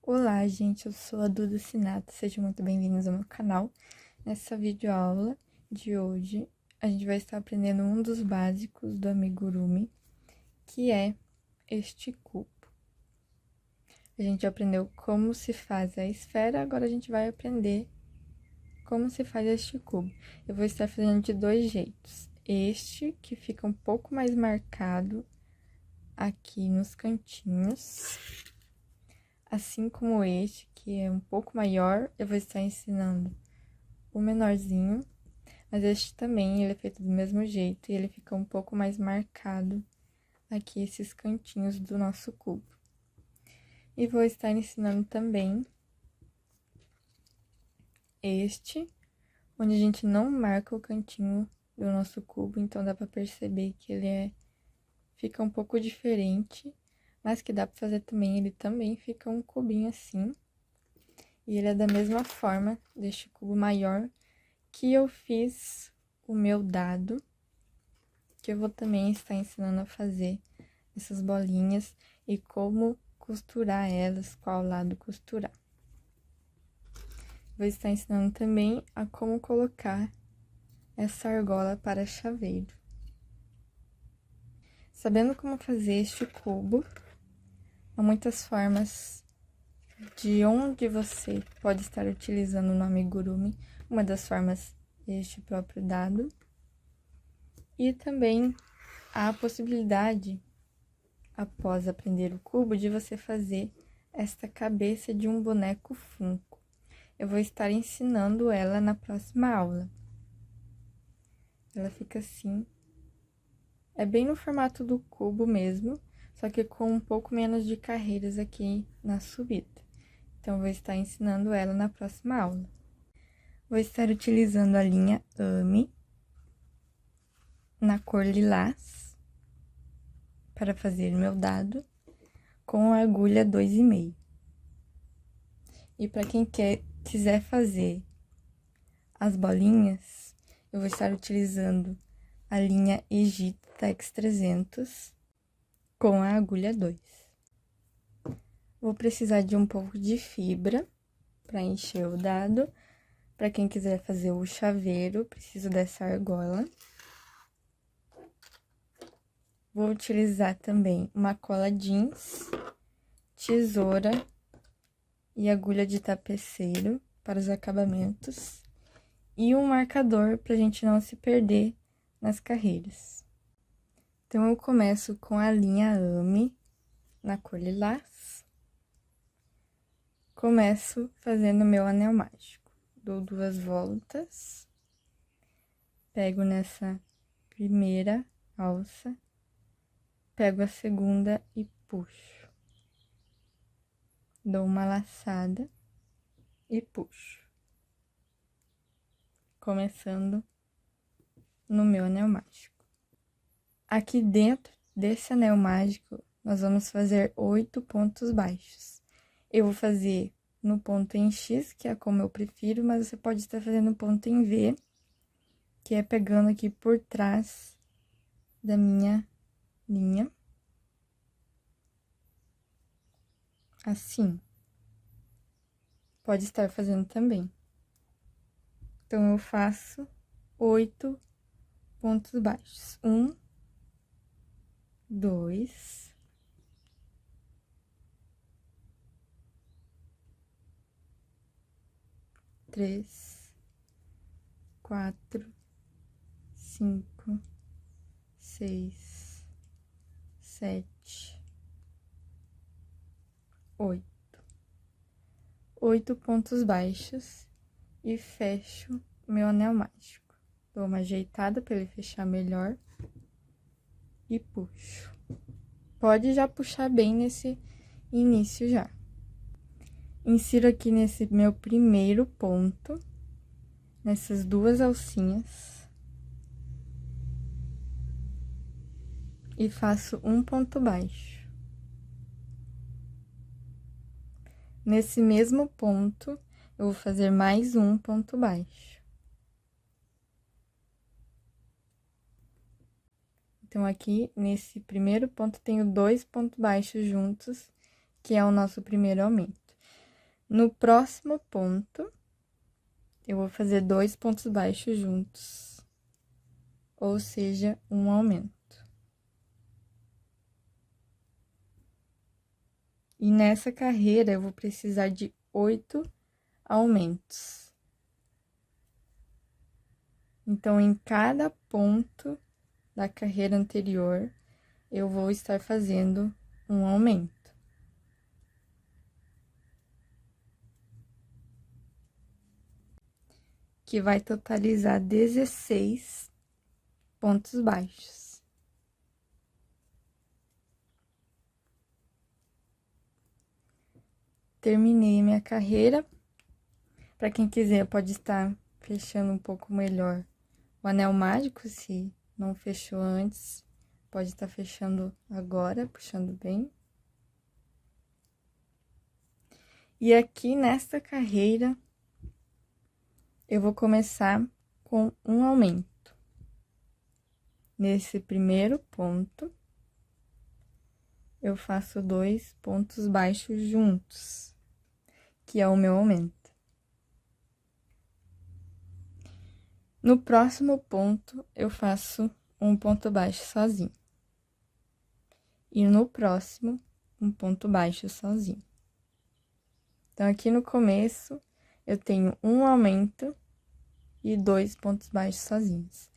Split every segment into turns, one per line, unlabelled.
Olá, gente, eu sou a Duda Sinato, sejam muito bem-vindos ao meu canal. Nessa videoaula de hoje, a gente vai estar aprendendo um dos básicos do amigurumi, que é este cubo. A gente aprendeu como se faz a esfera, agora a gente vai aprender como se faz este cubo. Eu vou estar fazendo de dois jeitos. Este, que fica um pouco mais marcado aqui nos cantinhos. Assim como este, que é um pouco maior, eu vou estar ensinando o menorzinho. Mas este também, ele é feito do mesmo jeito e ele fica um pouco mais marcado aqui, esses cantinhos do nosso cubo. E vou estar ensinando também este, onde a gente não marca o cantinho do nosso cubo, então dá pra perceber que ele fica um pouco diferente, mas que dá pra fazer também, ele também fica um cubinho assim. E ele é da mesma forma deste cubo maior que eu fiz o meu dado, que eu vou também estar ensinando a fazer essas bolinhas e como costurar elas, qual lado costurar. Vou estar ensinando também a como colocar essa argola para chaveiro. Sabendo como fazer este cubo, há muitas formas de onde você pode estar utilizando o no amigurumi. Uma das formas é este próprio dado. E também há a possibilidade, após aprender o cubo, de você fazer esta cabeça de um boneco Funko. Eu vou estar ensinando ela na próxima aula. Ela fica assim. É bem no formato do cubo mesmo, só que com um pouco menos de carreiras aqui na subida. Então, eu vou estar ensinando ela na próxima aula. Vou estar utilizando a linha AME na cor lilás para fazer meu dado com a agulha 2,5. E para quem quiser fazer as bolinhas, eu vou estar utilizando a linha Egito Tex 300 com a agulha 2. Vou precisar de um pouco de fibra para encher o dado. Para quem quiser fazer o chaveiro, preciso dessa argola. Vou utilizar também uma cola jeans, tesoura e agulha de tapeceiro para os acabamentos. E um marcador para a gente não se perder nas carreiras. Então, eu começo com a linha AME na cor lilás. Começo fazendo meu anel mágico. Dou 2 voltas. Pego nessa primeira alça. Pego a segunda e puxo. Dou uma laçada e puxo. Começando no meu anel mágico. Aqui dentro desse anel mágico, nós vamos fazer 8 pontos baixos. Eu vou fazer no ponto em X, que é como eu prefiro, mas você pode estar fazendo ponto em V, que é pegando aqui por trás da minha linha. Assim. Pode estar fazendo também. Então, eu faço 8 pontos baixos. 1, 2, 3, 4, 5, 6, 7, 8. 8 pontos baixos e fecho meu anel mágico. Dou uma ajeitada para ele fechar melhor e puxo. Pode já puxar bem nesse início já. Insiro aqui nesse meu primeiro ponto, nessas 2 alcinhas. E faço um ponto baixo. Nesse mesmo ponto, eu vou fazer mais um ponto baixo. Então, aqui, nesse primeiro ponto, tenho 2 pontos baixos juntos, que é o nosso primeiro aumento. No próximo ponto, eu vou fazer 2 pontos baixos juntos, ou seja, um aumento. E nessa carreira, eu vou precisar de 8 aumentos. Então, em cada ponto da carreira anterior, eu vou estar fazendo um aumento. Que vai totalizar 16 pontos baixos. Terminei minha carreira. Para quem quiser, pode estar fechando um pouco melhor o anel mágico, se não fechou antes, pode estar fechando agora, puxando bem. E aqui nesta carreira, eu vou começar com um aumento. Nesse primeiro ponto, eu faço 2 pontos baixos juntos, que é o meu aumento. No próximo ponto, eu faço um ponto baixo sozinho. E no próximo, um ponto baixo sozinho. Então, aqui no começo, eu tenho um aumento e 2 pontos baixos sozinhos.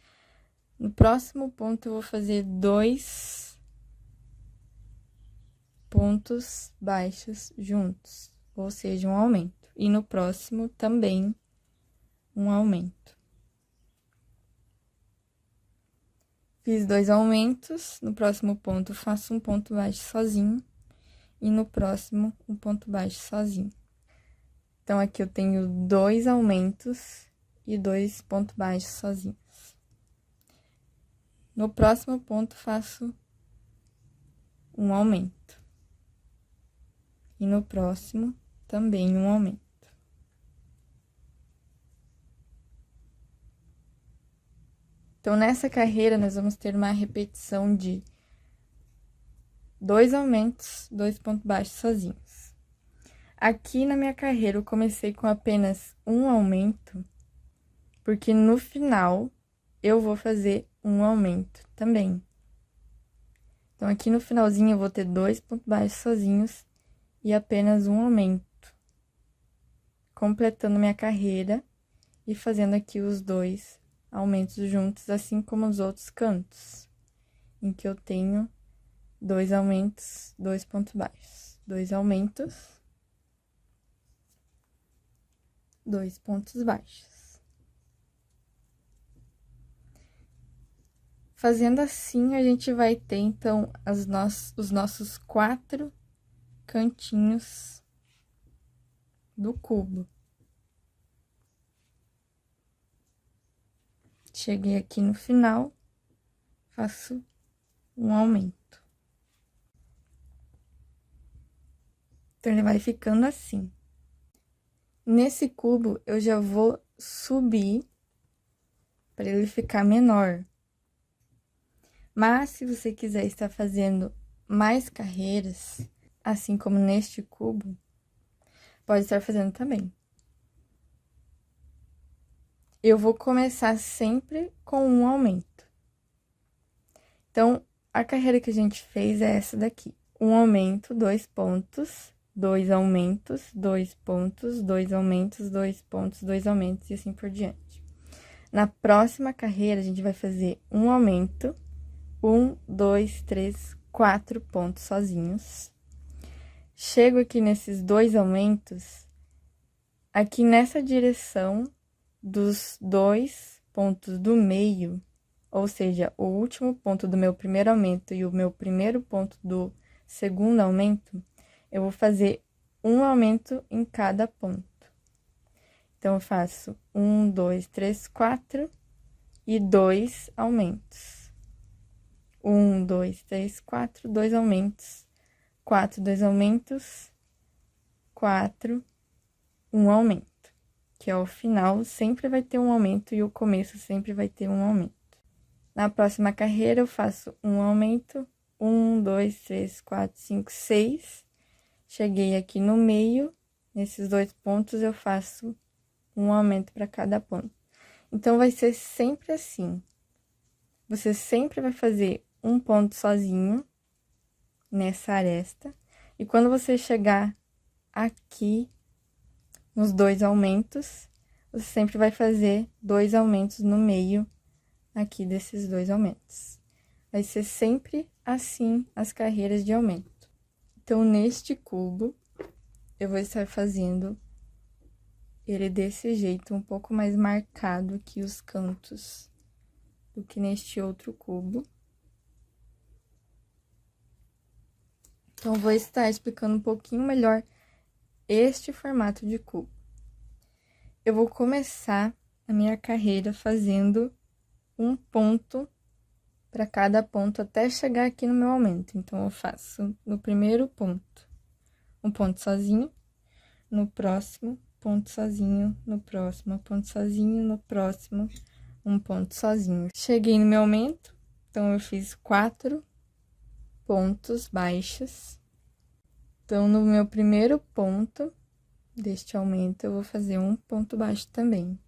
No próximo ponto, eu vou fazer 2 pontos baixos juntos, ou seja, um aumento. E no próximo, também um aumento. Fiz 2 aumentos, no próximo ponto, faço um ponto baixo sozinho. E no próximo, um ponto baixo sozinho. Então, aqui eu tenho 2 aumentos e 2 pontos baixos sozinhos. No próximo ponto, faço um aumento. E no próximo, também um aumento. Então, nessa carreira, nós vamos ter uma repetição de 2 aumentos, 2 pontos baixos sozinhos. Aqui na minha carreira, eu comecei com apenas um aumento, porque no final, eu vou fazer um aumento também. Então, aqui no finalzinho, eu vou ter 2 pontos baixos sozinhos e apenas um aumento, completando minha carreira e fazendo aqui os 2 aumentos juntos, assim como os outros cantos, em que eu tenho 2 aumentos, 2 pontos baixos, 2 aumentos, 2 pontos baixos. Fazendo assim, a gente vai ter, então, os nossos 4 cantinhos do cubo. Cheguei aqui no final, faço um aumento. Então, ele vai ficando assim. Nesse cubo, eu já vou subir para ele ficar menor. Mas, se você quiser estar fazendo mais carreiras, assim como neste cubo, pode estar fazendo também. Eu vou começar sempre com um aumento. Então, a carreira que a gente fez é essa daqui. Um aumento, 2 pontos, 2 aumentos, 2 pontos, 2 aumentos, 2 pontos, 2 aumentos e assim por diante. Na próxima carreira, a gente vai fazer um aumento, 1, 2, 3, 4 pontos sozinhos. Chego aqui nesses 2 aumentos, aqui nessa direção dos 2 pontos do meio, ou seja, o último ponto do meu primeiro aumento e o meu primeiro ponto do segundo aumento, eu vou fazer um aumento em cada ponto. Então, eu faço 1, 2, 3, 4 e 2 aumentos. 1, 2, 3, 4, 2 aumentos. 4, 2 aumentos. 4, 1 aumento. Que ao final sempre vai ter um aumento e o começo sempre vai ter um aumento. Na próxima carreira, eu faço um aumento. 1, 2, 3, 4, 5, 6. Cheguei aqui no meio, nesses 2 pontos eu faço um aumento para cada ponto. Então, vai ser sempre assim. Você sempre vai fazer um ponto sozinho nessa aresta. E quando você chegar aqui nos 2 aumentos, você sempre vai fazer 2 aumentos no meio aqui desses 2 aumentos. Vai ser sempre assim as carreiras de aumento. Então, neste cubo, eu vou estar fazendo ele desse jeito, um pouco mais marcado aqui os cantos do que neste outro cubo. Então, vou estar explicando um pouquinho melhor este formato de cubo. Eu vou começar a minha carreira fazendo um ponto para cada ponto até chegar aqui no meu aumento. Então, eu faço no primeiro ponto um ponto sozinho, no próximo ponto sozinho, no próximo ponto sozinho, no próximo um ponto sozinho. Cheguei no meu aumento, então eu fiz 4 pontos baixos. Então, no meu primeiro ponto deste aumento, eu vou fazer um ponto baixo também.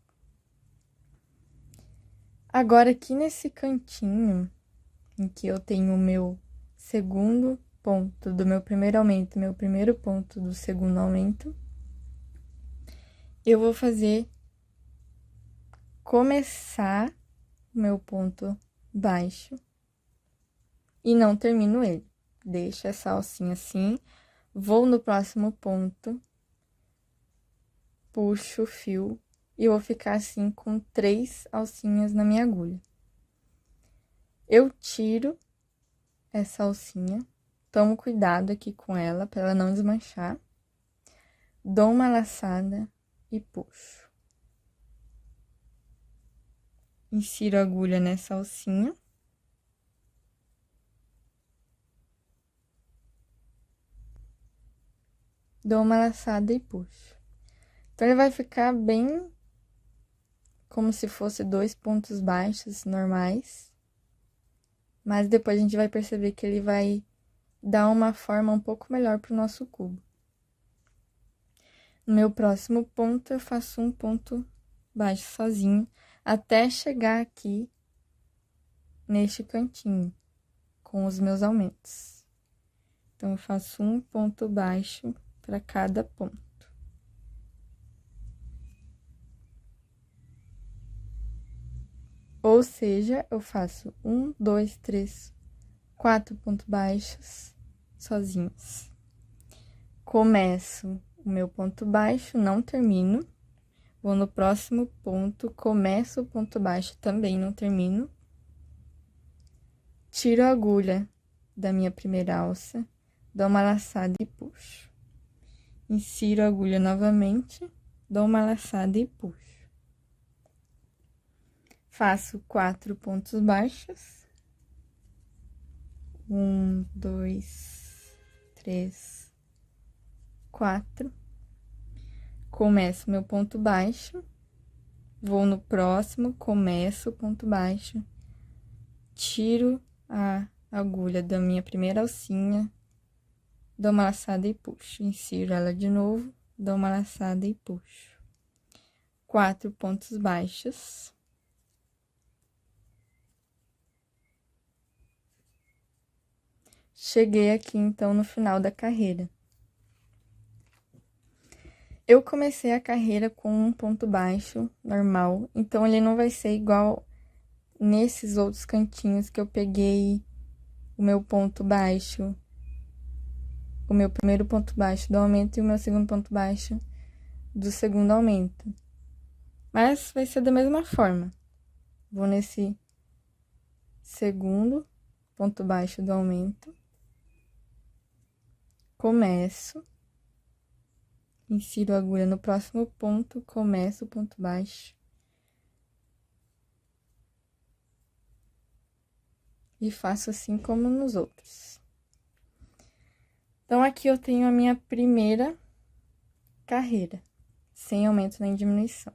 Agora, aqui nesse cantinho, em que eu tenho o meu segundo ponto do meu primeiro aumento, meu primeiro ponto do segundo aumento, eu vou começar o meu ponto baixo e não termino ele. Deixo essa alcinha assim, vou no próximo ponto, puxo o fio e vou ficar assim com 3 alcinhas na minha agulha. Eu tiro essa alcinha, tomo cuidado aqui com ela para ela não desmanchar, dou uma laçada e puxo. Insiro a agulha nessa alcinha. Dou uma laçada e puxo. Então, ele vai ficar bem como se fosse 2 pontos baixos normais. Mas depois a gente vai perceber que ele vai dar uma forma um pouco melhor para o nosso cubo. No meu próximo ponto, eu faço um ponto baixo sozinho, até chegar aqui neste cantinho, com os meus aumentos. Então, eu faço um ponto baixo para cada ponto. Ou seja, eu faço 1, 2, 3, 4 pontos baixos sozinhos. Começo o meu ponto baixo, não termino. Vou no próximo ponto, começo o ponto baixo, também não termino. Tiro a agulha da minha primeira alça, dou uma laçada e puxo. Insiro a agulha novamente, dou uma laçada e puxo. Faço 4 pontos baixos. 1, 2, 3, 4. Começo meu ponto baixo, vou no próximo, começo o ponto baixo, tiro a agulha da minha primeira alcinha, dou uma laçada e puxo, insiro ela de novo, dou uma laçada e puxo. 4 pontos baixos. Cheguei aqui, então, no final da carreira. Eu comecei a carreira com um ponto baixo, normal, então ele não vai ser igual nesses outros cantinhos que eu peguei o meu ponto baixo, o meu primeiro ponto baixo do aumento e o meu segundo ponto baixo do segundo aumento. Mas vai ser da mesma forma. Vou nesse segundo ponto baixo do aumento. Começo. Insiro a agulha no próximo ponto, começo o ponto baixo. E faço assim como nos outros. Então, aqui eu tenho a minha primeira carreira, sem aumento nem diminuição.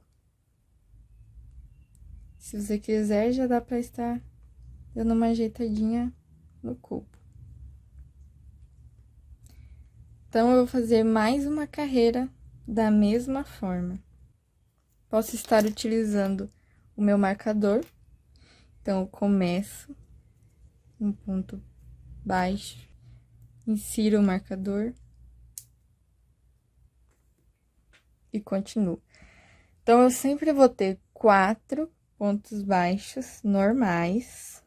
Se você quiser, já dá pra estar dando uma ajeitadinha no cubo. Então, eu vou fazer mais uma carreira da mesma forma. Posso estar utilizando o meu marcador, então eu começo um ponto baixo, insiro o marcador e continuo. Então, eu sempre vou ter 4 pontos baixos normais.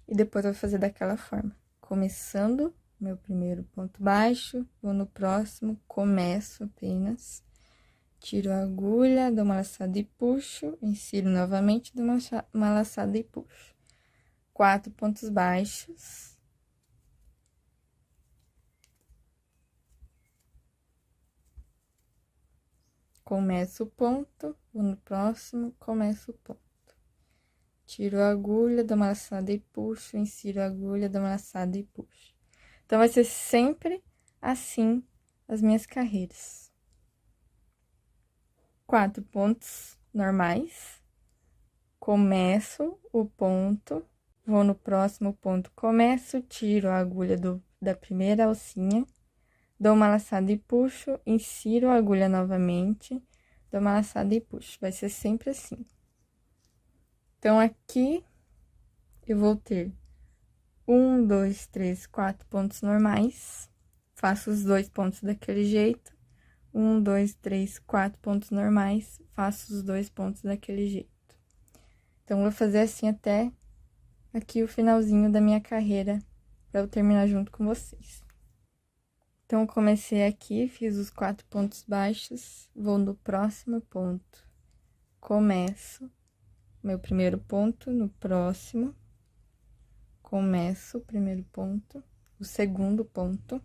E depois eu vou fazer daquela forma. Começando meu primeiro ponto baixo, vou no próximo, começo apenas, tiro a agulha, dou uma laçada e puxo, insiro novamente, dou uma laçada e puxo. 4 pontos baixos. Começo o ponto, vou no próximo, começo o ponto. Tiro a agulha, dou uma laçada e puxo, insiro a agulha, dou uma laçada e puxo. Então, vai ser sempre assim as minhas carreiras. 4 pontos normais. Começo o ponto, vou no próximo ponto, começo, tiro a agulha da primeira alcinha, dou uma laçada e puxo, insiro a agulha novamente, dou uma laçada e puxo. Vai ser sempre assim. Então, aqui eu vou ter 1, 2, 3, 4 pontos normais. Faço os 2 pontos daquele jeito. 1, 2, 3, 4 pontos normais. Faço os 2 pontos daquele jeito. Então, vou fazer assim até aqui o finalzinho da minha carreira, para eu terminar junto com vocês. Então, eu comecei aqui, fiz os 4 pontos baixos, vou no próximo ponto, começo meu primeiro ponto, no próximo, começo o primeiro ponto, o segundo ponto,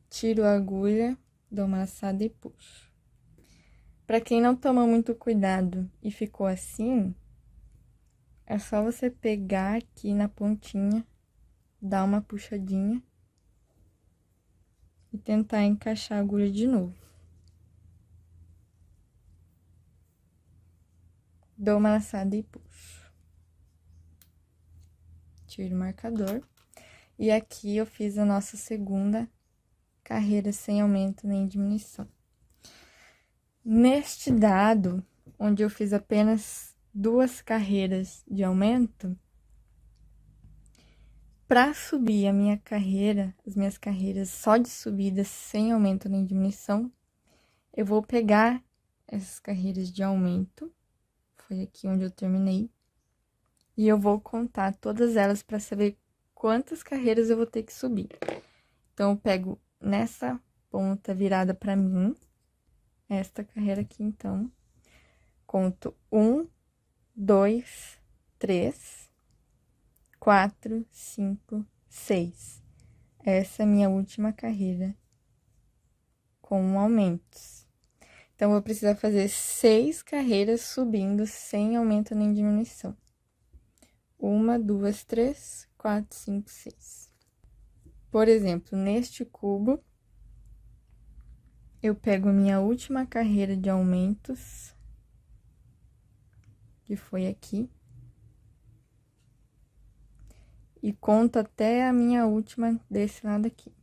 tiro a agulha, dou uma laçada e puxo. Para quem não tomou muito cuidado e ficou assim, é só você pegar aqui na pontinha, dar uma puxadinha e tentar encaixar a agulha de novo. Dou uma laçada e puxo. Tiro o marcador. E aqui eu fiz a nossa segunda carreira sem aumento nem diminuição. Neste dado, onde eu fiz apenas 2 carreiras de aumento, para subir a minha carreira, as minhas carreiras só de subida sem aumento nem diminuição, eu vou pegar essas carreiras de aumento, foi aqui onde eu terminei, e eu vou contar todas elas para saber quantas carreiras eu vou ter que subir. Então, eu pego nessa ponta virada para mim, esta carreira aqui, então, conto 1, 2, 3, 4, 5, 6. Essa é a minha última carreira com aumentos. Então, eu vou precisar fazer 6 carreiras subindo sem aumento nem diminuição. 1, 2, 3, 4, 5, 6. Por exemplo, neste cubo, eu pego a minha última carreira de aumentos, que foi aqui, e conto até a minha última desse lado aqui.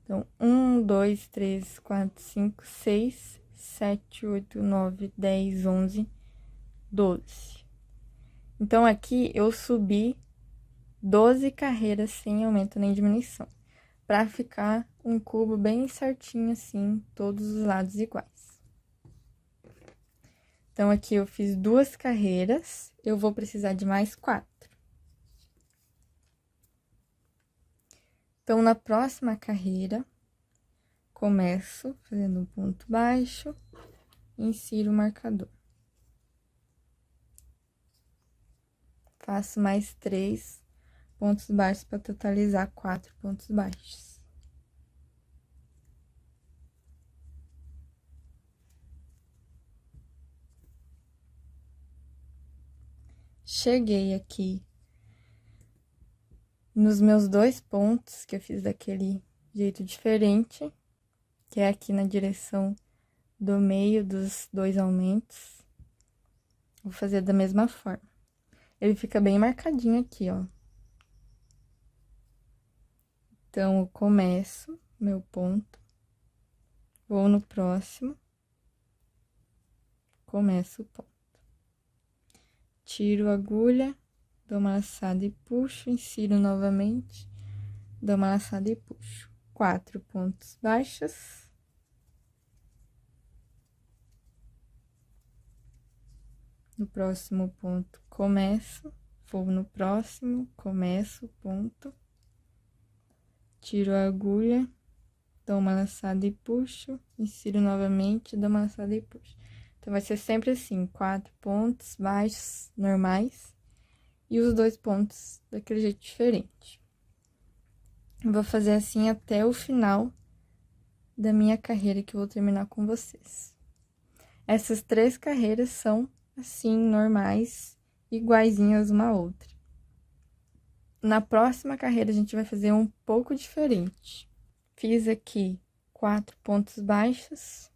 Então, 1, 2, 3, 4, 5, 6, 7, 8, 9, 10, 11, 12. Então, aqui eu subi 12 carreiras sem aumento nem diminuição, para ficar um cubo bem certinho assim, todos os lados iguais. Então, aqui eu fiz 2 carreiras, eu vou precisar de mais 4. Então, na próxima carreira, começo fazendo um ponto baixo, insiro o marcador. Faço mais 3 pontos baixos para totalizar 4 pontos baixos. Cheguei aqui nos meus 2 pontos, que eu fiz daquele jeito diferente, que é aqui na direção do meio dos 2 aumentos. Vou fazer da mesma forma. Ele fica bem marcadinho aqui, ó. Então, eu começo meu ponto, vou no próximo, começo o ponto. Tiro a agulha, dou uma laçada e puxo, insiro novamente, dou uma laçada e puxo. 4 pontos baixos. No próximo ponto, começo, vou no próximo, começo o ponto. Tiro a agulha, dou uma laçada e puxo, insiro novamente, dou uma laçada e puxo. Então, vai ser sempre assim, 4 pontos baixos, normais, e os 2 pontos daquele jeito diferente. Eu vou fazer assim até o final da minha carreira, que eu vou terminar com vocês. Essas 3 carreiras são, assim, normais, iguaizinhas uma à outra. Na próxima carreira, a gente vai fazer um pouco diferente. Fiz aqui 4 pontos baixos.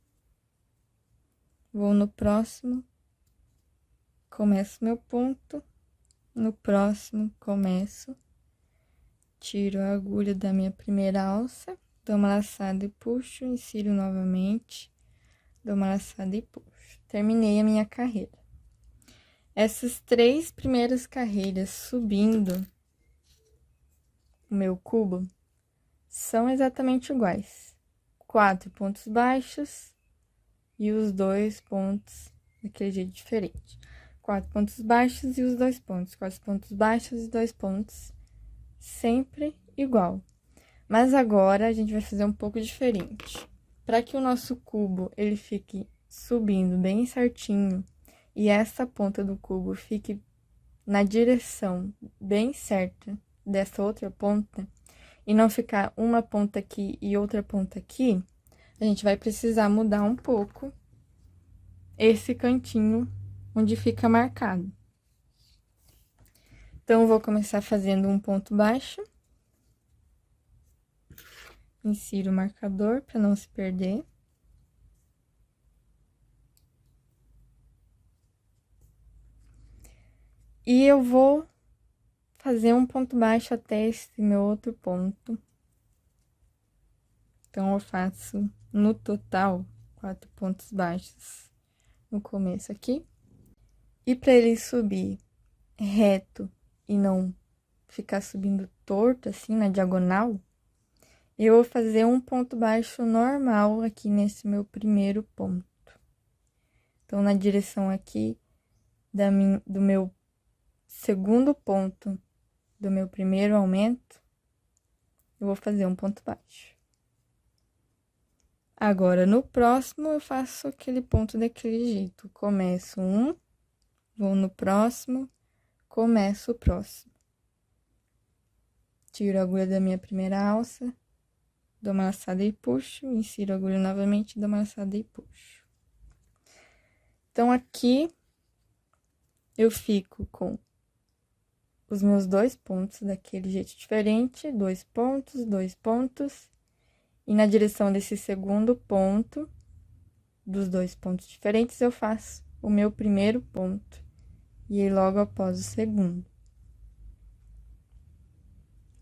Vou no próximo, começo meu ponto. No próximo, começo. Tiro a agulha da minha primeira alça, dou uma laçada e puxo, insiro novamente, dou uma laçada e puxo. Terminei a minha carreira. Essas 3 primeiras carreiras subindo o meu cubo são exatamente iguais. 4 pontos baixos e os 2 pontos daquele jeito diferente. 4 pontos baixos e os 2 pontos. 4 pontos baixos e 2 pontos. Sempre igual. Mas agora a gente vai fazer um pouco diferente. Para que o nosso cubo ele fique subindo bem certinho e essa ponta do cubo fique na direção bem certa dessa outra ponta, e não ficar uma ponta aqui e outra ponta aqui, a gente vai precisar mudar um pouco esse cantinho onde fica marcado. Então, eu vou começar fazendo um ponto baixo. Insiro o marcador para não se perder. E eu vou fazer um ponto baixo até esse meu outro ponto. Então, eu faço no total 4 pontos baixos no começo aqui. E para ele subir reto e não ficar subindo torto assim na diagonal, eu vou fazer um ponto baixo normal aqui nesse meu primeiro ponto. Então, na direção aqui do meu segundo ponto do meu primeiro aumento, eu vou fazer um ponto baixo. Agora, no próximo, eu faço aquele ponto daquele jeito. Começo um, vou no próximo, começo o próximo. Tiro a agulha da minha primeira alça, dou uma laçada e puxo, insiro a agulha novamente, dou uma laçada e puxo. Então, aqui, eu fico com os meus 2 pontos daquele jeito diferente, 2 pontos, e na direção desse segundo ponto, dos 2 pontos diferentes, eu faço o meu primeiro ponto, e aí logo após o segundo.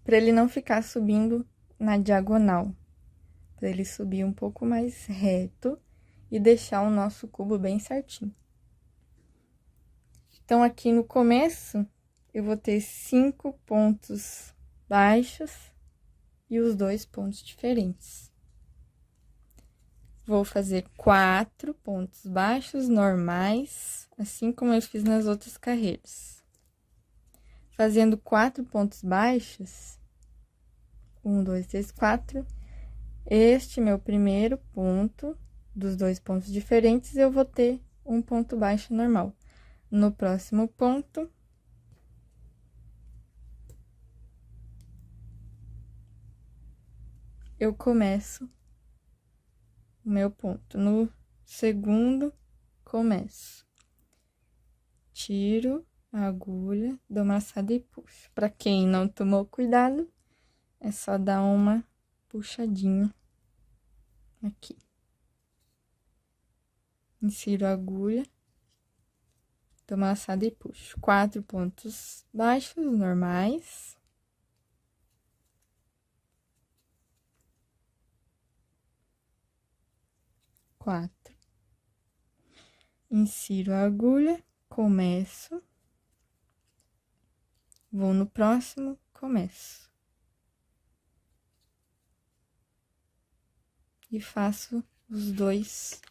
Para ele não ficar subindo na diagonal, para ele subir um pouco mais reto e deixar o nosso cubo bem certinho. Então, aqui no começo, eu vou ter 5 pontos baixos e os 2 pontos diferentes. Vou fazer 4 pontos baixos normais, assim como eu fiz nas outras carreiras. Fazendo 4 pontos baixos, 1, 2, 3, 4, este meu primeiro ponto, dos 2 pontos diferentes, eu vou ter um ponto baixo normal. No próximo ponto, eu começo o meu ponto. No segundo, começo. Tiro a agulha, dou uma laçada e puxo. Para quem não tomou cuidado, é só dar uma puxadinha aqui. Insiro a agulha, dou uma laçada e puxo. 4 pontos baixos, normais. 4. Insiro a agulha, começo, vou no próximo, começo. E faço os 2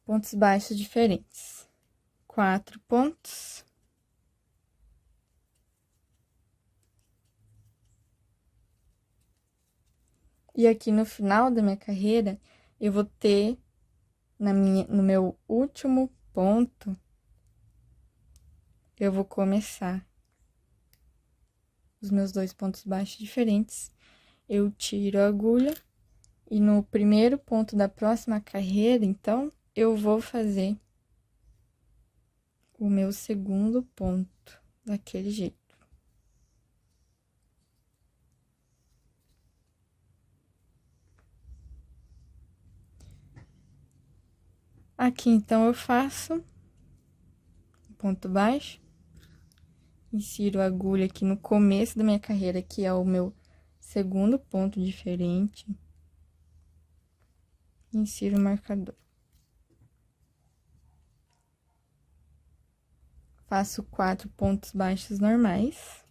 pontos baixos diferentes. 4 pontos. E aqui no final da minha carreira, eu vou ter no meu último ponto, eu vou começar os meus 2 pontos baixos diferentes. Eu tiro a agulha e no primeiro ponto da próxima carreira, então, eu vou fazer o meu segundo ponto daquele jeito. Aqui, então, eu faço um ponto baixo, insiro a agulha aqui no começo da minha carreira, que é o meu segundo ponto diferente, insiro o marcador. Faço 4 pontos baixos normais.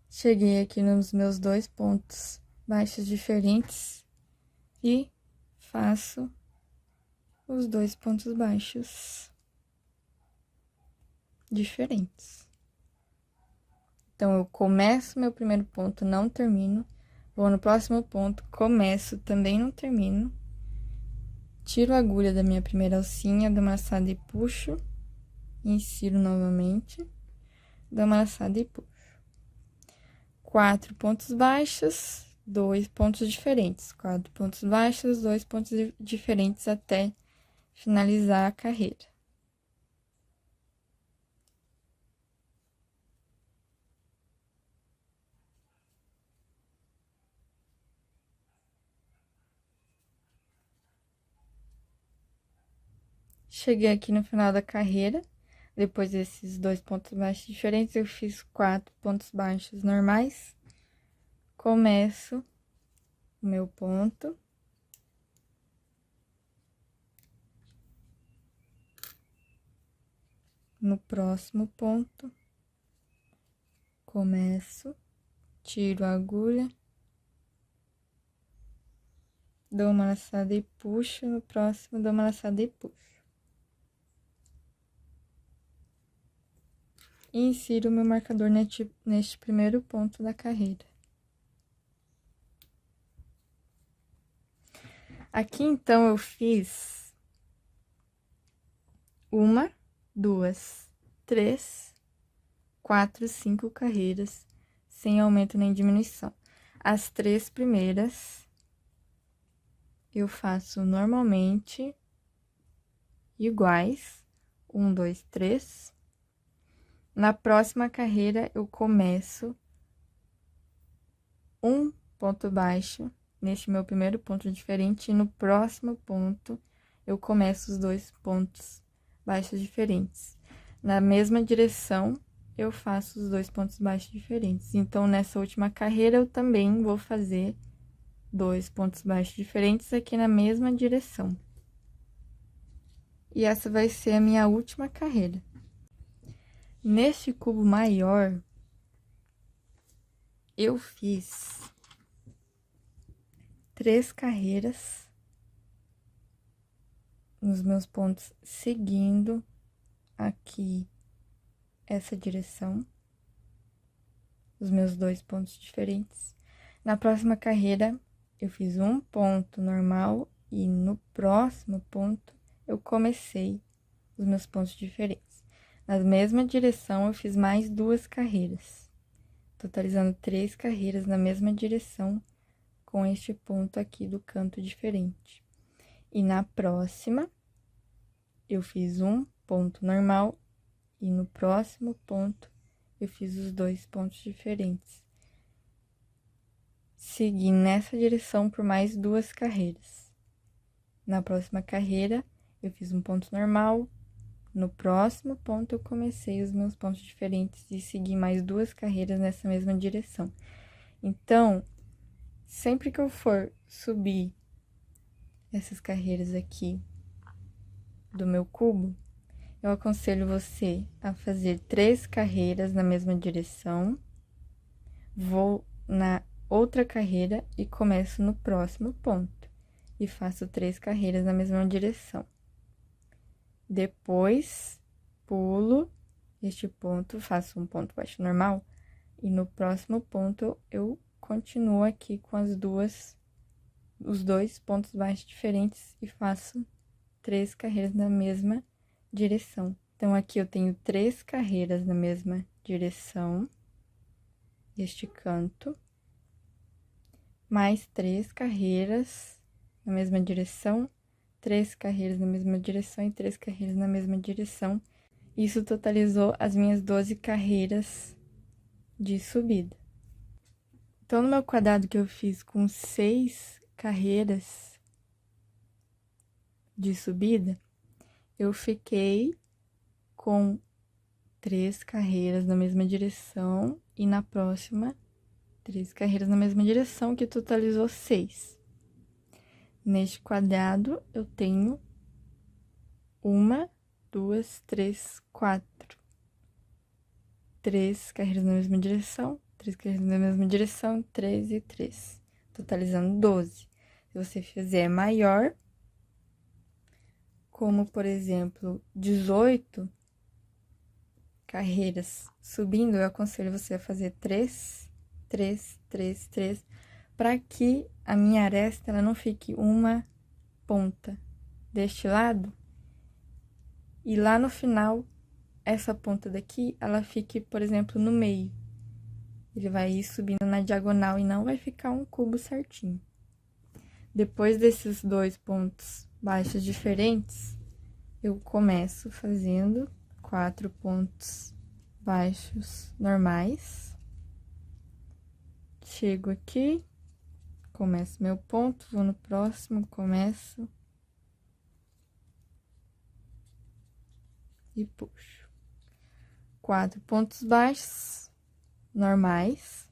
Cheguei aqui nos meus 2 pontos baixos diferentes e faço os 2 pontos baixos diferentes. Então, eu começo meu primeiro ponto, não termino, vou no próximo ponto, começo, também não termino, tiro a agulha da minha primeira alcinha, dou uma laçada e puxo, insiro novamente, dou uma laçada e puxo. 4 pontos baixos, 2 pontos diferentes. 4 pontos baixos, 2 pontos diferentes até finalizar a carreira. Cheguei aqui no final da carreira, depois desses 2 pontos baixos diferentes, eu fiz 4 pontos baixos normais. Começo o meu ponto. No próximo ponto, começo, tiro a agulha, dou uma laçada e puxo, no próximo dou uma laçada e puxo. E insiro o meu marcador neste primeiro ponto da carreira. Aqui, então, eu fiz 1, 2, 3, 4, 5 carreiras, sem aumento nem diminuição. As 3 primeiras, eu faço normalmente iguais, 1, 2, 3. Na próxima carreira, eu começo um ponto baixo neste meu primeiro ponto diferente, e no próximo ponto, eu começo os 2 pontos baixos diferentes. Na mesma direção, eu faço os 2 pontos baixos diferentes. Então, nessa última carreira, eu também vou fazer 2 pontos baixos diferentes aqui na mesma direção. E essa vai ser a minha última carreira. Neste cubo maior, eu fiz 3 carreiras nos meus pontos, seguindo aqui essa direção, os meus 2 pontos diferentes. Na próxima carreira, eu fiz um ponto normal e no próximo ponto, eu comecei os meus pontos diferentes. Na mesma direção, eu fiz mais 2 carreiras, totalizando 3 carreiras na mesma direção, com este ponto aqui do canto diferente. E na próxima, eu fiz um ponto normal, e no próximo ponto, eu fiz os 2 pontos diferentes. Segui nessa direção por mais 2 carreiras. Na próxima carreira, eu fiz um ponto normal. No próximo ponto, eu comecei os meus pontos diferentes e segui mais 2 carreiras nessa mesma direção. Então, sempre que eu for subir essas carreiras aqui do meu cubo, eu aconselho você a fazer 3 carreiras na mesma direção. Vou na outra carreira e começo no próximo ponto. E faço 3 carreiras na mesma direção. Depois, pulo este ponto, faço um ponto baixo normal. E no próximo ponto, eu continuo aqui com os 2 pontos baixos diferentes e faço 3 carreiras na mesma direção. Então, aqui eu tenho 3 carreiras na mesma direção, este canto, mais 3 carreiras na mesma direção, 3 carreiras na mesma direção e 3 carreiras na mesma direção. Isso totalizou as minhas 12 carreiras de subida. Então, no meu quadrado que eu fiz com 6 carreiras de subida, eu fiquei com 3 carreiras na mesma direção e na próxima 3 carreiras na mesma direção, que totalizou 6. Neste quadrado, eu tenho 1, 2, 3, 4. 3 carreiras na mesma direção, 3 carreiras na mesma direção, 3 e 3, totalizando 12. Se você fizer maior, como, por exemplo, 18 carreiras subindo, eu aconselho você a fazer 3, 3, 3, 3, para que a minha aresta ela não fique uma ponta deste lado e lá no final, essa ponta daqui, ela fique, por exemplo, no meio. Ele vai ir subindo na diagonal e não vai ficar um cubo certinho. Depois desses 2 pontos baixos diferentes, eu começo fazendo 4 pontos baixos normais. Chego aqui, começo meu ponto, vou no próximo, começo e puxo. 4 pontos baixos normais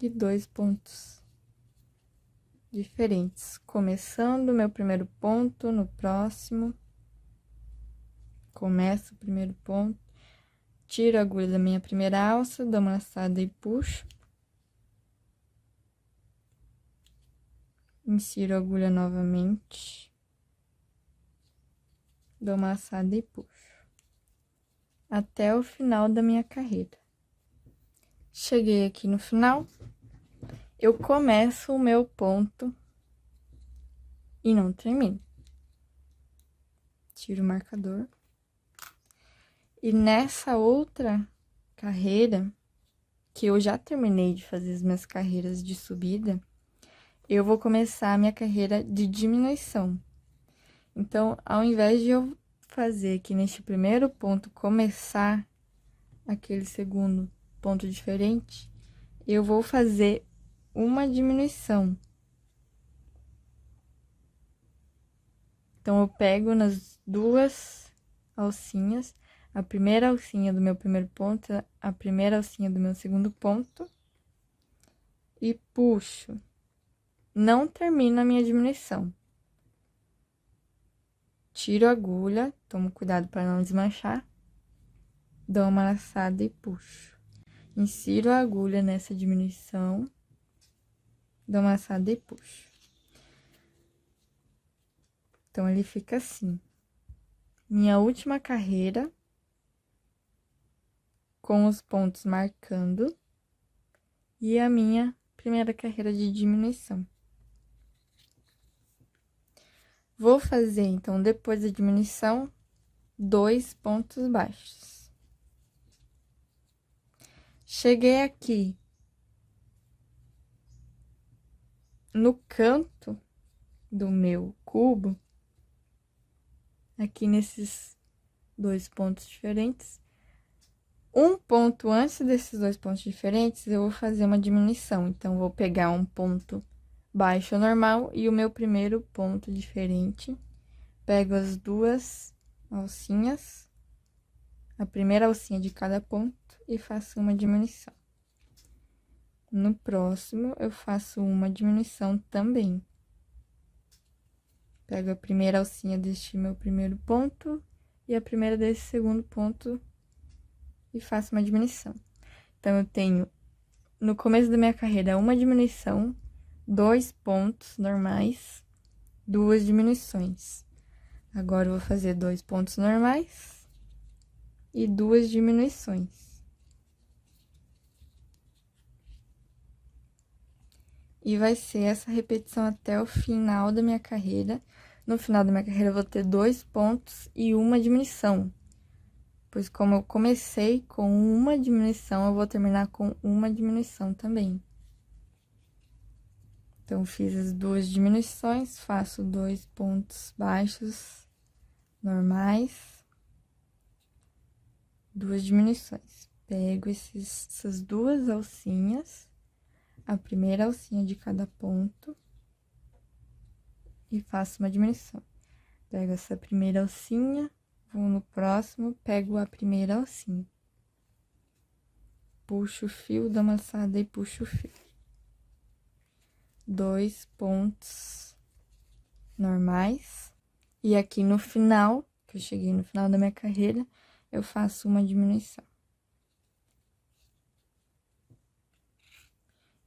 e 2 pontos diferentes. Começando meu primeiro ponto, no próximo, começo o primeiro ponto, tiro a agulha da minha primeira alça, dou uma laçada e puxo. Insiro a agulha novamente, dou uma laçada e puxo. Até o final da minha carreira. Cheguei aqui no final, eu começo o meu ponto e não termino. Tiro o marcador. E nessa outra carreira, que eu já terminei de fazer as minhas carreiras de subida, eu vou começar a minha carreira de diminuição. Então, ao invés de eu fazer aqui neste primeiro ponto, começar aquele segundo ponto diferente, eu vou fazer uma diminuição. Então, eu pego nas 2 alcinhas, a primeira alcinha do meu primeiro ponto, a primeira alcinha do meu segundo ponto, e puxo. Não termino a minha diminuição. Tiro a agulha, tomo cuidado para não desmanchar, dou uma laçada e puxo. Insiro a agulha nessa diminuição, dou uma laçada e puxo. Então, ele fica assim. Minha última carreira, com os pontos marcando, e a minha primeira carreira de diminuição. Vou fazer, então, depois da diminuição, 2 pontos baixos. Cheguei aqui no canto do meu cubo, aqui nesses 2 pontos diferentes, um ponto antes desses 2 pontos diferentes, eu vou fazer uma diminuição. Então, vou pegar um ponto baixo normal e o meu primeiro ponto diferente. Pego as 2 alcinhas, a primeira alcinha de cada ponto e faço uma diminuição. No próximo, eu faço uma diminuição também. Pego a primeira alcinha deste meu primeiro ponto e a primeira desse segundo ponto e faço uma diminuição. Então, eu tenho, no começo da minha carreira, uma diminuição, 2 pontos normais, 2 diminuições. Agora, eu vou fazer 2 pontos normais e 2 diminuições. E vai ser essa repetição até o final da minha carreira. No final da minha carreira, eu vou ter 2 pontos e uma diminuição. Pois como eu comecei com uma diminuição, eu vou terminar com uma diminuição também. Então, fiz as 2 diminuições, faço 2 pontos baixos normais, 2 diminuições. Pego essas 2 alcinhas, a primeira alcinha de cada ponto e faço uma diminuição. Pego essa primeira alcinha, vou no próximo, pego a primeira alcinha. Puxo o fio, dou uma laçada e puxo o fio. 2 pontos normais. E aqui no final, que eu cheguei no final da minha carreira, eu faço uma diminuição.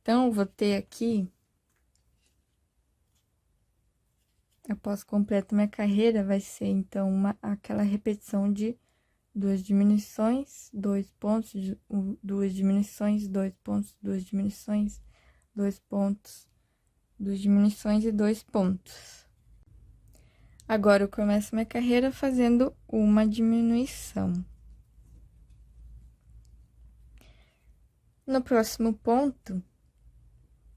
Então, eu vou ter aqui, após completa minha carreira, vai ser, então, aquela repetição de 2 diminuições, 2 pontos, 2 diminuições, 2 pontos, 2 diminuições, 2 pontos, 2 diminuições e 2 pontos. Agora, eu começo minha carreira fazendo uma diminuição. No próximo ponto,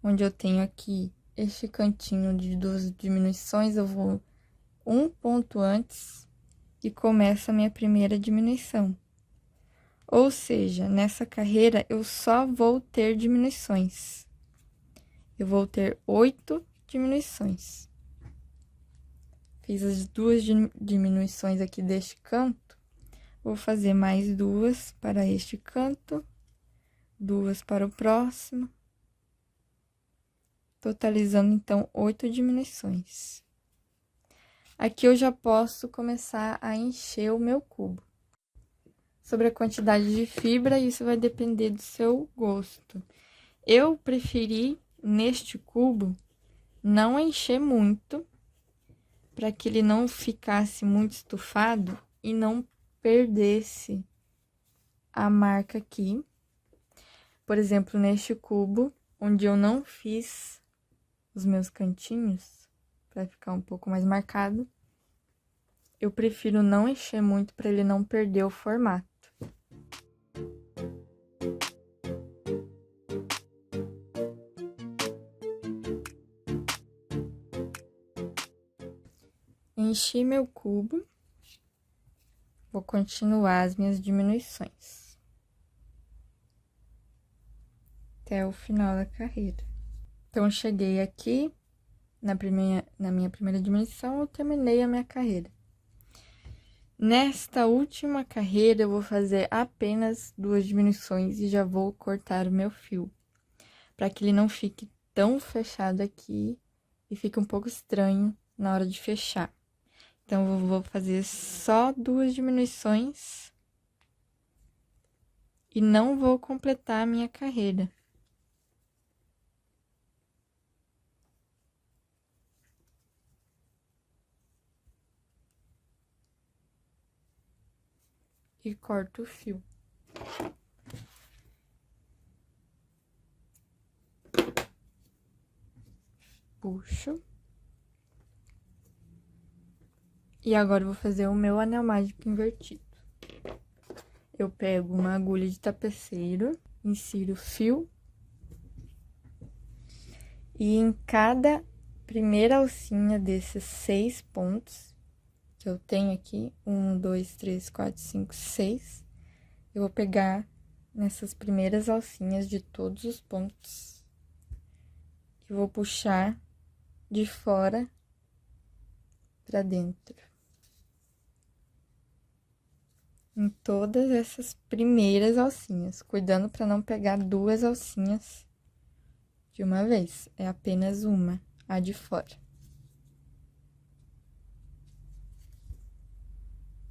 onde eu tenho aqui este cantinho de 2 diminuições, eu vou um ponto antes e começo a minha primeira diminuição. Ou seja, nessa carreira, eu só vou ter diminuições. Eu vou ter 8 diminuições. Fiz as 2 diminuições aqui deste canto, vou fazer mais 2 para este canto, 2 para o próximo, totalizando, então, 8 diminuições. Aqui eu já posso começar a encher o meu cubo. Sobre a quantidade de fibra, isso vai depender do seu gosto. Eu preferi, neste cubo, não encher muito, para que ele não ficasse muito estufado e não perdesse a marca aqui. Por exemplo, neste cubo, onde eu não fiz os meus cantinhos, para ficar um pouco mais marcado, eu prefiro não encher muito para ele não perder o formato. Enchi meu cubo, vou continuar as minhas diminuições até o final da carreira. Então, cheguei aqui, na minha primeira diminuição, eu terminei a minha carreira. Nesta última carreira, eu vou fazer apenas 2 diminuições e já vou cortar o meu fio, para que ele não fique tão fechado aqui e fique um pouco estranho na hora de fechar. Então, eu vou fazer só 2 diminuições e não vou completar a minha carreira. E corto o fio. Puxo. E agora, eu vou fazer o meu anel mágico invertido. Eu pego uma agulha de tapeceiro, insiro o fio. E em cada primeira alcinha desses 6 pontos que eu tenho aqui, 1, 2, 3, 4, 5, 6, eu vou pegar nessas primeiras alcinhas de todos os pontos e vou puxar de fora pra dentro. Em todas essas primeiras alcinhas, cuidando para não pegar 2 alcinhas de uma vez, é apenas uma, a de fora.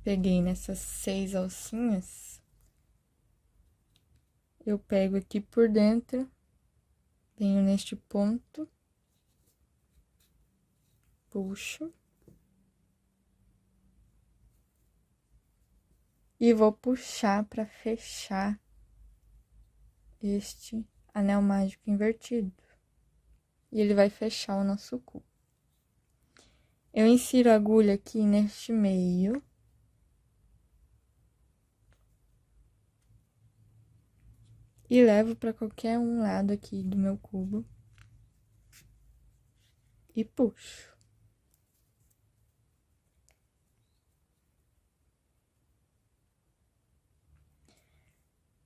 Peguei nessas 6 alcinhas, eu pego aqui por dentro, venho neste ponto, puxo. E vou puxar para fechar este anel mágico invertido. E ele vai fechar o nosso cubo. Eu insiro a agulha aqui neste meio. E levo para qualquer um lado aqui do meu cubo. E puxo.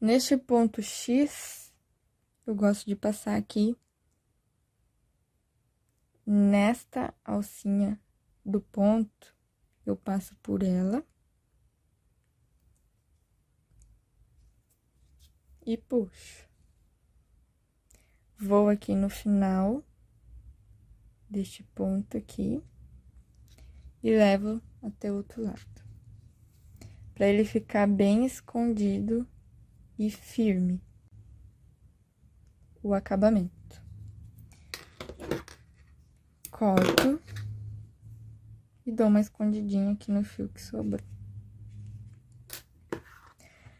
Neste ponto X, eu gosto de passar aqui nesta alcinha do ponto, eu passo por ela e puxo. Vou aqui no final deste ponto aqui e levo até o outro lado, para ele ficar bem escondido e firme o acabamento. Corto e dou uma escondidinha aqui no fio que sobrou.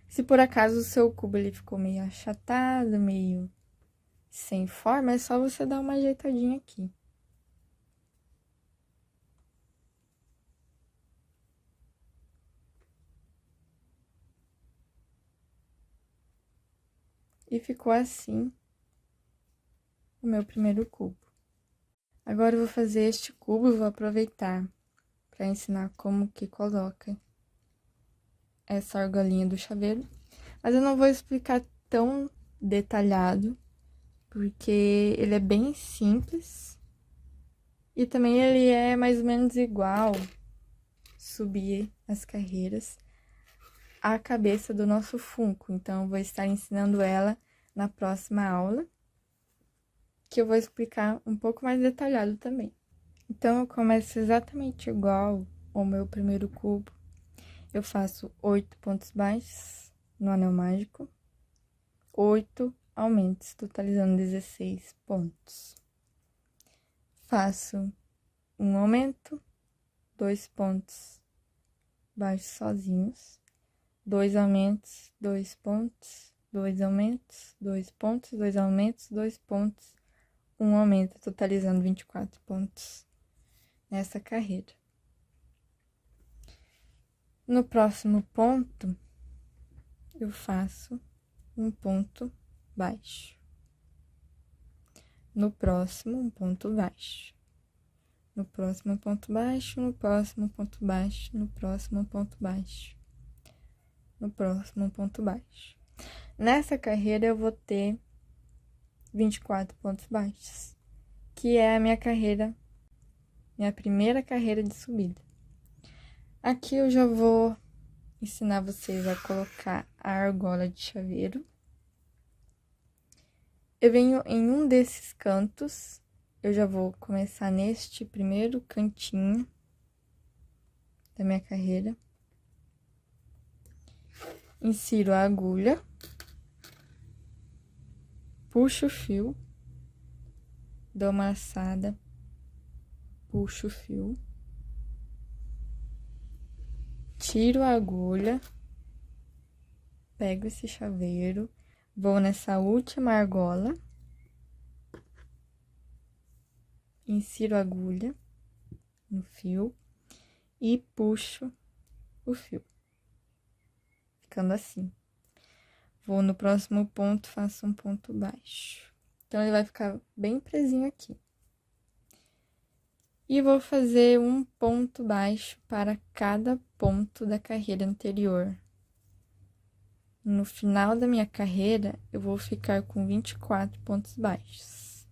Se por acaso o seu cubo ele ficou meio achatado, meio sem forma, é só você dar uma ajeitadinha aqui. E ficou assim o meu primeiro cubo. Agora eu vou fazer este cubo e vou aproveitar para ensinar como que coloca essa argolinha do chaveiro. Mas eu não vou explicar tão detalhado, porque ele é bem simples. E também ele é mais ou menos igual subir as carreiras à cabeça do nosso Funko. Então, eu vou estar ensinando ela na próxima aula, que eu vou explicar um pouco mais detalhado também. Então, eu começo exatamente igual ao meu primeiro cubo. Eu faço 8 pontos baixos no anel mágico, 8 aumentos, totalizando 16 pontos. Faço um aumento, 2 pontos baixos sozinhos, 2 aumentos, 2 pontos, 2 aumentos, 2 pontos, 2 aumentos, 2 pontos, um aumento, totalizando 24 pontos nessa carreira. No próximo ponto, eu faço um ponto baixo. No próximo, um ponto baixo. No próximo, ponto baixo, no próximo, ponto baixo, no próximo, ponto baixo. No próximo, ponto baixo. Nessa carreira, eu vou ter 24 pontos baixos, que é a minha primeira carreira de subida. Aqui eu já vou ensinar vocês a colocar a argola de chaveiro. Eu venho em um desses cantos, eu já vou começar neste primeiro cantinho da minha carreira. Insiro a agulha, puxo o fio, dou uma laçada, puxo o fio, tiro a agulha, pego esse chaveiro, vou nessa última argola, insiro a agulha no fio e puxo o fio, ficando assim. Vou no próximo ponto, faço um ponto baixo. Então, ele vai ficar bem presinho aqui. E vou fazer um ponto baixo para cada ponto da carreira anterior. No final da minha carreira, eu vou ficar com 24 pontos baixos.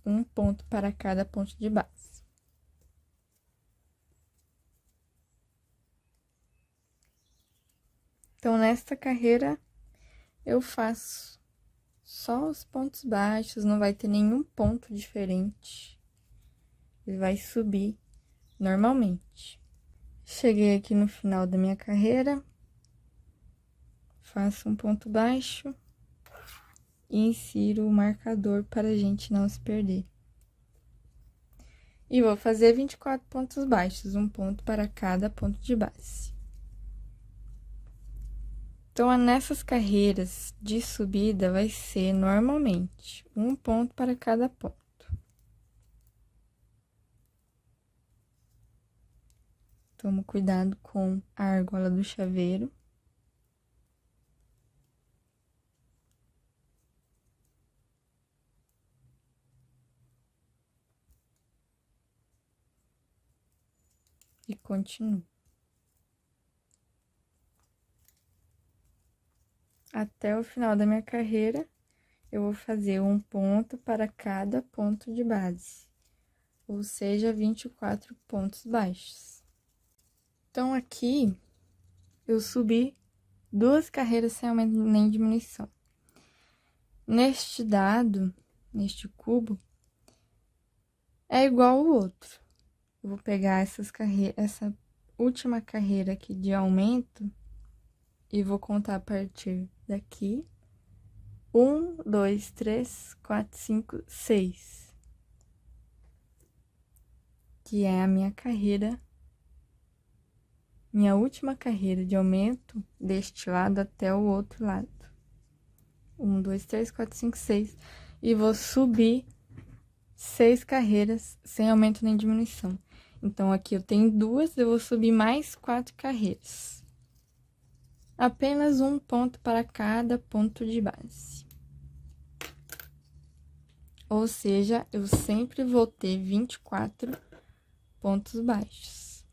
Um ponto para cada ponto de base. Então, nesta carreira, eu faço só os pontos baixos, não vai ter nenhum ponto diferente. Ele vai subir normalmente. Cheguei aqui no final da minha carreira, faço um ponto baixo e insiro o marcador para a gente não se perder. E vou fazer 24 pontos baixos, um ponto para cada ponto de base. Então, nessas carreiras de subida, vai ser normalmente um ponto para cada ponto. Tomo cuidado com a argola do chaveiro. E continuo. Até o final da minha carreira, eu vou fazer um ponto para cada ponto de base, ou seja, 24 pontos baixos. Então, aqui, eu subi 2 carreiras sem aumento nem diminuição. Neste dado, neste cubo, é igual ao outro. Eu vou pegar essa última carreira aqui de aumento e vou contar a partir daqui. 1, 2, 3, 4, 5, 6. Que é a minha carreira, minha última carreira de aumento deste lado até o outro lado. 1, 2, 3, 4, 5, 6. E vou subir 6 carreiras sem aumento nem diminuição. Então, aqui eu tenho 2, eu vou subir mais 4 carreiras. Apenas um ponto para cada ponto de base. Ou seja, eu sempre vou ter 24 pontos baixos.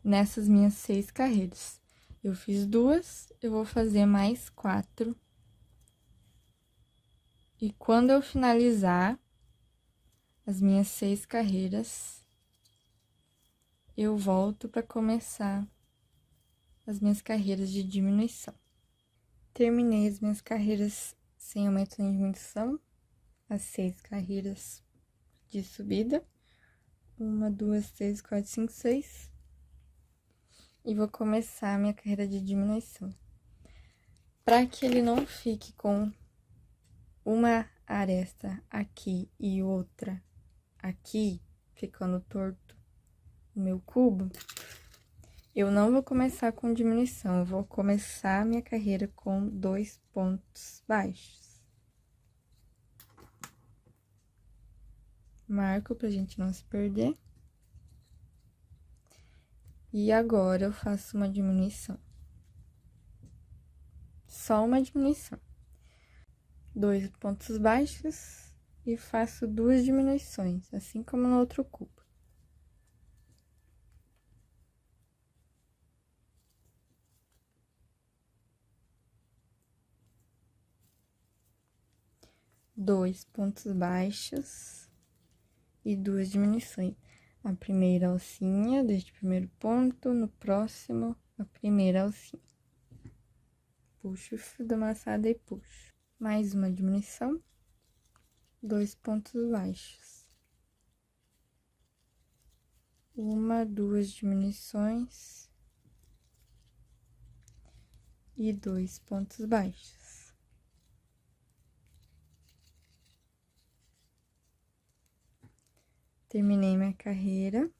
Nessas minhas 6 carreiras. Eu fiz 2, eu vou fazer mais 4. E quando eu finalizar as minhas 6 carreiras, eu volto para começar as minhas carreiras de diminuição. Terminei as minhas carreiras sem aumento nem diminuição, as 6 carreiras de subida. 1, 2, 3, 4, 5, 6. E vou começar a minha carreira de diminuição. Para que ele não fique com uma aresta aqui e outra aqui, ficando torto o meu cubo, eu não vou começar com diminuição, eu vou começar a minha carreira com 2 pontos baixos. Marco pra gente não se perder. E agora eu faço uma diminuição. Só uma diminuição. 2 pontos baixos e faço 2 diminuições, assim como no outro cubo. Dois pontos baixos e 2 diminuições. A primeira alcinha deste primeiro ponto, no próximo, a primeira alcinha. Puxo o fio da amassada e puxo. Mais uma diminuição, 2 pontos baixos. 1, 2 diminuições e 2 pontos baixos. Terminei minha carreira.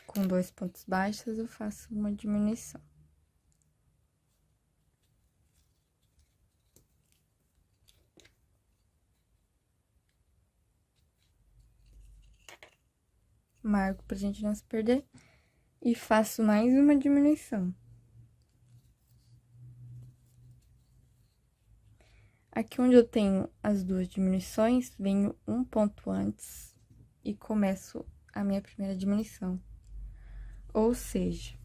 Com 2 pontos baixos, eu faço uma diminuição. Marco pra gente não se perder. E faço mais uma diminuição. Aqui onde eu tenho as 2 diminuições, venho um ponto antes e começo a minha primeira diminuição. Ou seja,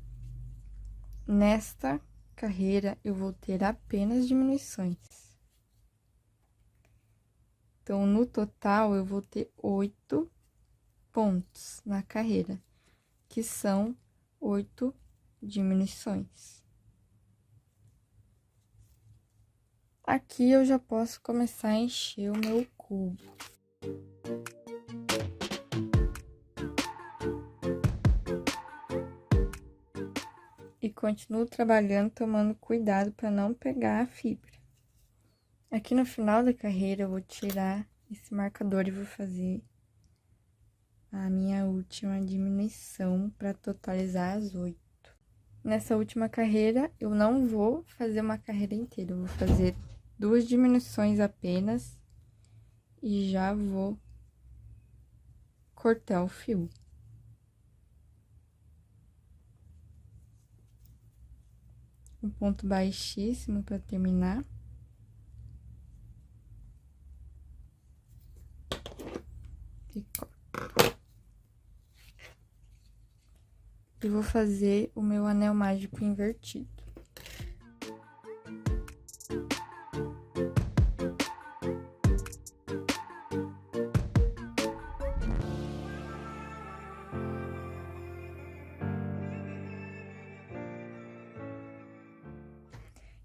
nesta carreira eu vou ter apenas diminuições. Então, no total, eu vou ter 8 pontos na carreira, que são 8 diminuições. Aqui eu já posso começar a encher o meu cubo. E continuo trabalhando, tomando cuidado para não pegar a fibra. Aqui no final da carreira eu vou tirar esse marcador e vou fazer a minha última diminuição para totalizar as 8. Nessa última carreira eu não vou fazer uma carreira inteira, eu vou fazer 2 diminuições apenas e já vou cortar o fio. Um ponto baixíssimo para terminar. E corto. E vou fazer o meu anel mágico invertido.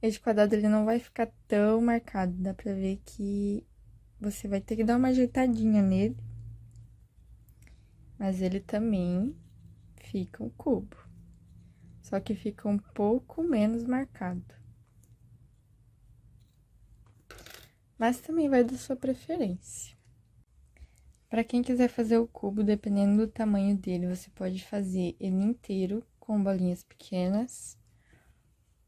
Esse quadrado ele não vai ficar tão marcado, dá pra ver que você vai ter que dar uma ajeitadinha nele. Mas ele também fica um cubo, só que fica um pouco menos marcado. Mas também vai da sua preferência. Para quem quiser fazer o cubo, dependendo do tamanho dele, você pode fazer ele inteiro com bolinhas pequenas.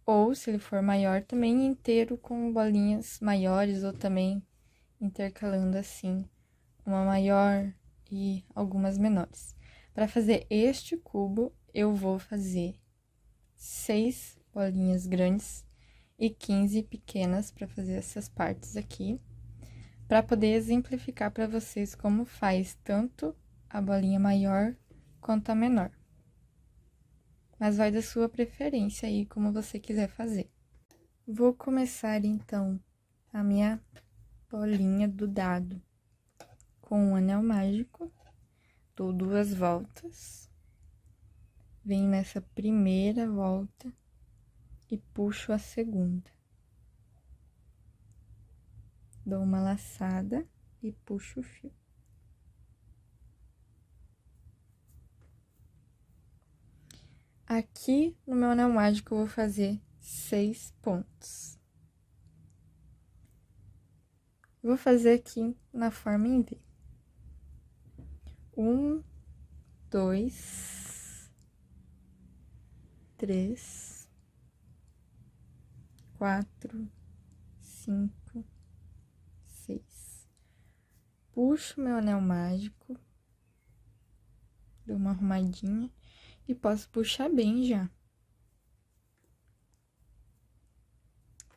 Ou, se ele for maior, também inteiro com bolinhas maiores, ou também intercalando assim, uma maior e algumas menores. Para fazer este cubo, eu vou fazer 6 bolinhas grandes e 15 pequenas para fazer essas partes aqui, para poder exemplificar para vocês como faz tanto a bolinha maior quanto a menor. Mas vai da sua preferência aí, como você quiser fazer. Vou começar, então, a minha bolinha do dado com um anel mágico. Dou 2 voltas. Venho nessa primeira volta e puxo a segunda. Dou uma laçada e puxo o fio. Aqui, no meu anel mágico, eu vou fazer 6 pontos. Vou fazer aqui na forma em V. 1, 2, 3, 4, 5, 6. Puxo meu anel mágico, dou uma arrumadinha e posso puxar bem já.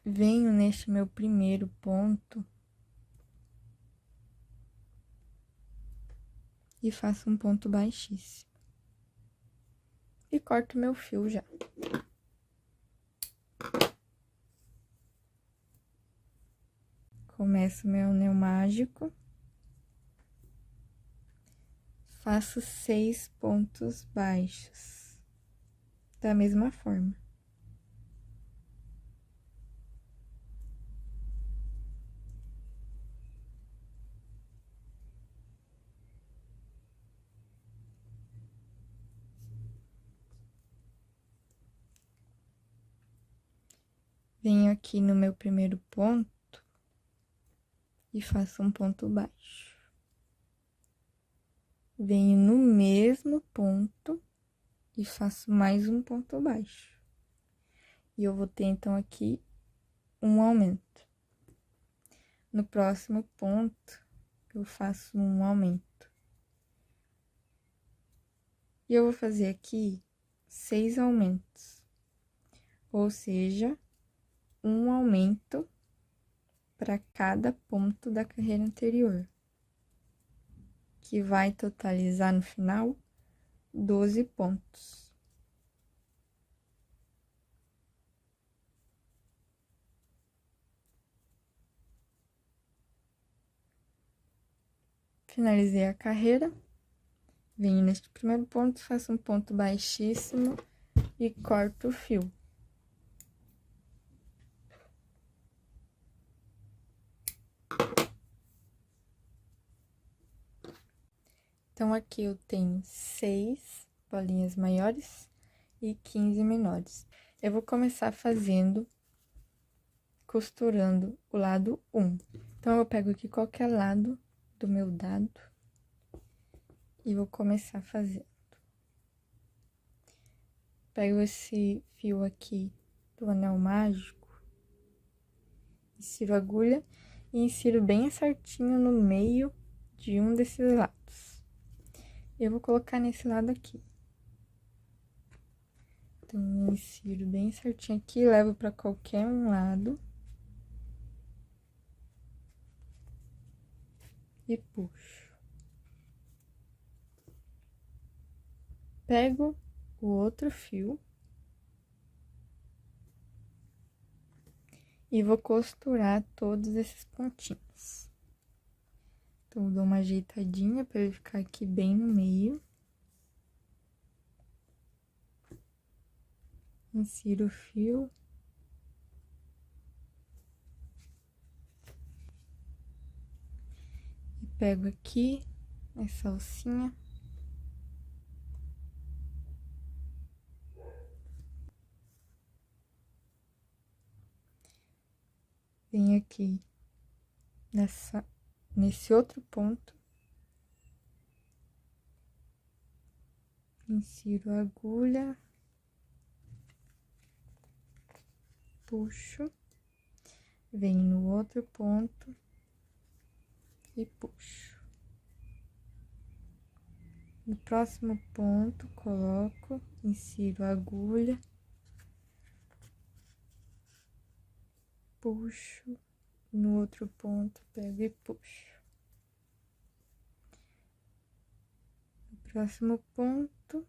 Venho neste meu primeiro ponto e faço um ponto baixíssimo. E corto meu fio já. Começo meu anel mágico. Faço 6 pontos baixos. Da mesma forma. Venho aqui no meu primeiro ponto e faço um ponto baixo. Venho no mesmo ponto e faço mais um ponto baixo. E eu vou ter, então, aqui um aumento. No próximo ponto, eu faço um aumento. E eu vou fazer aqui 6 aumentos. Ou seja, um aumento para cada ponto da carreira anterior, que vai totalizar no final 12 pontos. Finalizei a carreira, venho neste primeiro ponto, faço um ponto baixíssimo e corto o fio. Então, aqui eu tenho 6 bolinhas maiores e 15 menores. Eu vou começar costurando o lado 1. Então, eu pego aqui qualquer lado do meu dado e vou começar fazendo. Pego esse fio aqui do anel mágico, insiro a agulha e insiro bem certinho no meio de um desses lados. Eu vou colocar nesse lado aqui. Então, insiro bem certinho aqui, levo para qualquer um lado. E puxo. Pego o outro fio. E vou costurar todos esses pontinhos. Então, dou uma ajeitadinha para ele ficar aqui bem no meio. Insiro o fio. E pego aqui essa alcinha. Venho aqui nesse outro ponto. Insiro a agulha. Puxo. Venho no outro ponto. E puxo. No próximo ponto, coloco, insiro a agulha. Puxo. No outro ponto, pego e puxo. No próximo ponto,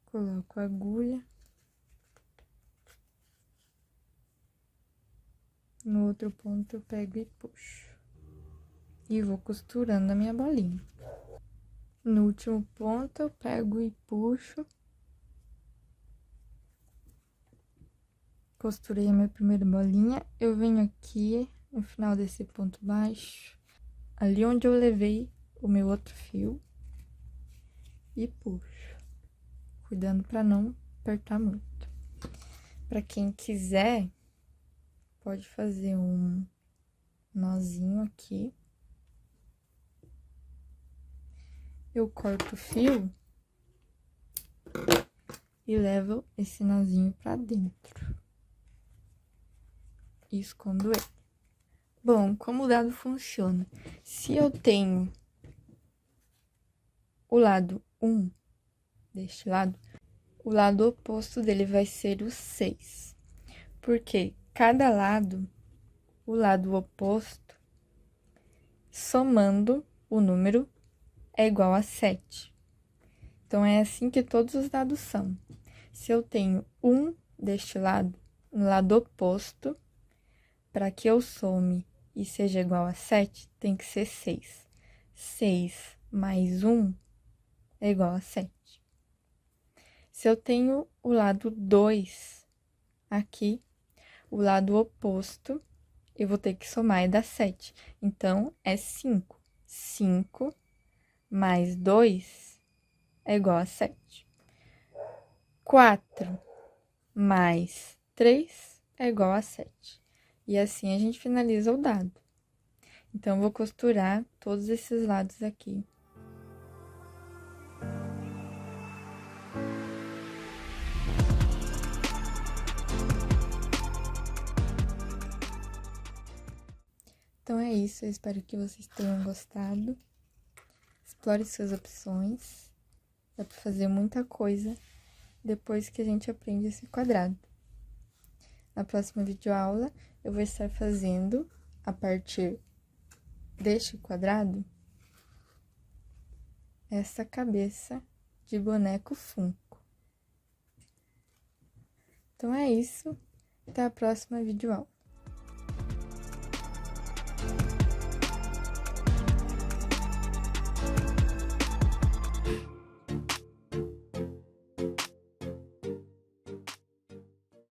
coloco a agulha. No outro ponto, eu pego e puxo. E vou costurando a minha bolinha. No último ponto, eu pego e puxo. Costurei a minha primeira bolinha. Eu venho aqui no final desse ponto baixo, ali onde eu levei o meu outro fio, e puxo, cuidando para não apertar muito. Para quem quiser, pode fazer um nozinho aqui. Eu corto o fio e levo esse nozinho para dentro e escondo ele. Bom, como o dado funciona? Se eu tenho o lado 1 deste lado, o lado oposto dele vai ser o 6. Porque cada lado, o lado oposto, somando o número, é igual a 7. Então, é assim que todos os dados são. Se eu tenho 1 deste lado, no lado oposto, para que eu some e seja igual a 7, tem que ser 6. 6 mais 1 é igual a 7. Se eu tenho o lado 2 aqui, o lado oposto, eu vou ter que somar e dar 7. Então, é 5. 5 mais 2 é igual a 7. 4 mais 3 é igual a 7. E assim a gente finaliza o dado. Então, eu vou costurar todos esses lados aqui. Então, é isso. Eu espero que vocês tenham gostado. Explore suas opções. Dá pra fazer muita coisa depois que a gente aprende esse quadrado. Na próxima videoaula, eu vou estar fazendo, a partir deste quadrado, essa cabeça de boneco Funko. Então, é isso. Até a próxima videoaula.